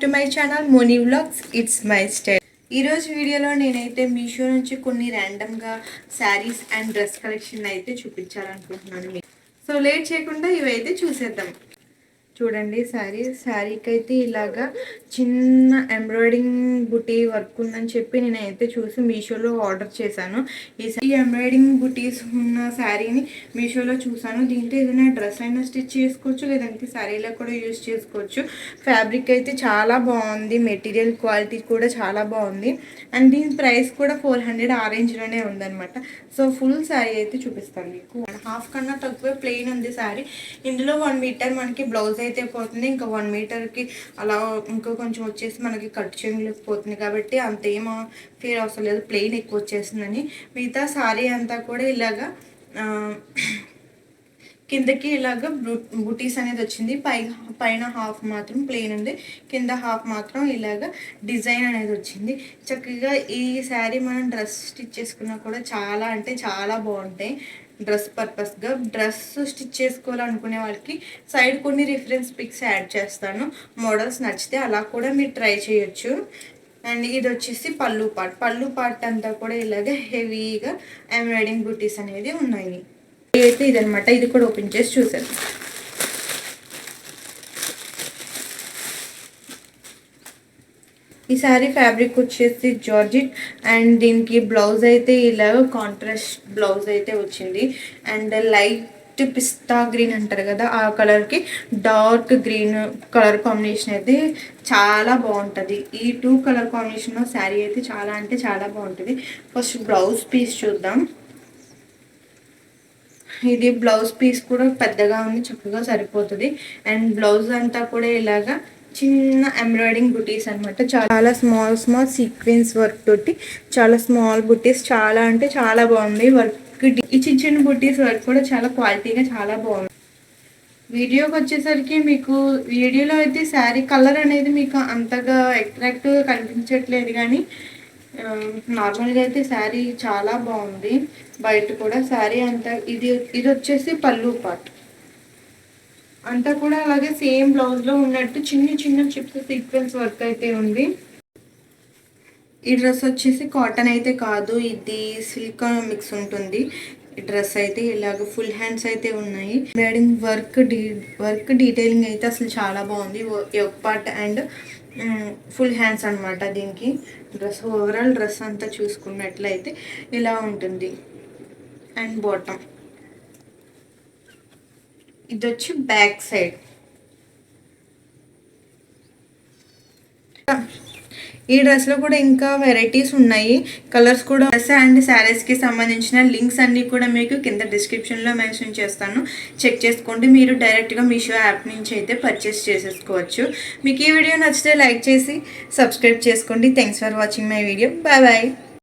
To my channel Moni vlogs. It's my style. ఈరోజు వీడియోలో నేనైతే మీషో నుంచి కొన్ని ర్యాండమ్గా శారీస్ అండ్ డ్రెస్ కలెక్షన్ అయితే చూపించాలనుకుంటున్నాను. సో లేట్ చేయకుండా ఇవైతే చూసేద్దాం. చూడండి, శారీకి అయితే ఇలాగా చిన్న ఎంబ్రాయిడింగ్ బుటీ వర్క్ ఉందని చెప్పి నేనైతే చూసి మీషోలో ఆర్డర్ చేశాను. ఈ ఎంబ్రాయిడింగ్ బుటీస్ ఉన్న శారీని మీషోలో చూసాను. దీంట్లో ఏదైనా డ్రెస్ అయినా స్టిచ్ చేసుకోవచ్చు, లేదంటే శారీలో కూడా యూజ్ చేసుకోవచ్చు. ఫ్యాబ్రిక్ అయితే చాలా బాగుంది, మెటీరియల్ క్వాలిటీ కూడా చాలా బాగుంది. అండ్ దీని ప్రైస్ కూడా 400 ఆ రేంజ్లోనే ఉందన్నమాట. సో ఫుల్ శారీ అయితే చూపిస్తాను మీకు. 1.5 కన్నా తక్కువే ప్లెయిన్ ఉంది శారీ. ఇందులో 1 మీటర్ మనకి బ్లౌజ్ అయితే పోతుంది, ఇంకా 1 మీటర్కి అలా ఇంకో కొంచెం వచ్చేసి మనకి కట్ చేయలేకపోతుంది పోతుంది. కాబట్టి అంత ఏం ఫీల్ అవసరం లేదు, ప్లెయిన్ ఎక్కువ వచ్చేసిందని. మిగతా శారీ అంతా కూడా ఇలాగా కిందకి ఇలాగ బుటీస్ అనేది వచ్చింది. పైన హాఫ్ మాత్రం ప్లెయిన్ ఉంది, కింద హాఫ్ మాత్రం ఇలాగ డిజైన్ అనేది వచ్చింది. చక్కగా ఈ శారీ మనం డ్రెస్ స్టిచ్ చేసుకున్నా కూడా చాలా అంటే చాలా బాగుంటాయి. డ్రెస్ పర్పస్గా డ్రెస్ స్టిచ్ చేసుకోవాలనుకునే వాళ్ళకి సైడ్ కొన్ని రిఫరెన్స్ పిక్స్ యాడ్ చేస్తాను. మోడల్స్ నచ్చితే అలా కూడా మీరు ట్రై చేయొచ్చు. అండ్ ఇది వచ్చేసి పళ్ళు పార్ట్ అంతా కూడా ఇలాగే హెవీగా ఎంబ్రాయిడింగ్ బుటీస్ అనేది ఉన్నాయి. అయితే ఇదనమాట. ఇది కూడా ఓపెన్ చేసి చూసాను. ఈ శారీ ఫ్యాబ్రిక్ వచ్చేసి జార్జెట్ అండ్ దీనికి బ్లౌజ్ అయితే ఇలా కాంట్రాస్ట్ బ్లౌజ్ అయితే వచ్చింది. అండ్ లైట్ పిస్తా గ్రీన్ అంటారు కదా, ఆ కలర్కి డార్క్ గ్రీన్ కలర్ కాంబినేషన్ అయితే చాలా బాగుంటుంది. ఈ 2 కలర్ కాంబినేషన్లో శారీ అయితే చాలా అంటే చాలా బాగుంటుంది. ఫస్ట్ బ్లౌజ్ పీస్ చూద్దాం. ఇది బ్లౌజ్ పీస్ కూడా పెద్దగా ఉంది, చక్కగా సరిపోతుంది. అండ్ బ్లౌజ్ అంతా కూడా ఇలాగా చిన్న ఎంబ్రాయిడింగ్ బుటీస్ అనమాట. చాలా స్మాల్ సీక్వెన్స్ వర్క్ తోటి చాలా స్మాల్ బుటీస్, చాలా అంటే చాలా బాగుంది వర్క్. ఈ చిన్న బుటీస్ వర్క్ కూడా చాలా క్వాలిటీగా చాలా బాగుంది. వీడియోకి వచ్చేసరికి మీకు వీడియోలో అయితే శారీ కలర్ అనేది మీకు అంతగా అట్రాక్టివ్గా కనిపించట్లేదు, కానీ నార్మల్గా అయితే శారీ చాలా బాగుంది. బయట కూడా శారీ అంతా ఇది వచ్చేసి పళ్ళు పార్ట్ అంతా కూడా అలాగే సేమ్ బ్లౌజ్లో ఉన్నట్టు చిన్న చిప్స్ సీక్వెన్స్ వర్క్ అయితే ఉంది. ఈ డ్రెస్ వచ్చేసి కాటన్ అయితే కాదు, ఇది సిల్క్ మిక్స్ ఉంటుంది. ఈ డ్రెస్ అయితే ఇలాగ ఫుల్ హ్యాండ్స్ అయితే ఉన్నాయి. ఎంబ్రాయిడింగ్ వర్క్ డీటెయిలింగ్ అయితే అసలు చాలా బాగుంది. Yoke part and full hands అనమాట. దీనికి ఓవరాల్ డ్రెస్ అంతా చూసుకున్నట్లయితే ఇలా ఉంటుంది. అండ్ బాటమ్ ఇది వచ్చి బ్యాక్ సైడ్. ఈ డ్రెస్లో కూడా ఇంకా వెరైటీస్ ఉన్నాయి, కలర్స్ కూడా. డ్రెస్ అండ్ శారీస్కి సంబంధించిన లింక్స్ అన్నీ కూడా మీకు కింద డిస్క్రిప్షన్లో మెన్షన్ చేస్తాను, చెక్ చేసుకోండి. మీరు డైరెక్ట్గా మీషో యాప్ నుంచి అయితే పర్చేస్ చేసేసుకోవచ్చు. మీకు ఈ వీడియో నచ్చితే లైక్ చేసి సబ్స్క్రైబ్ చేసుకోండి. Thanks for watching my video. Bye bye.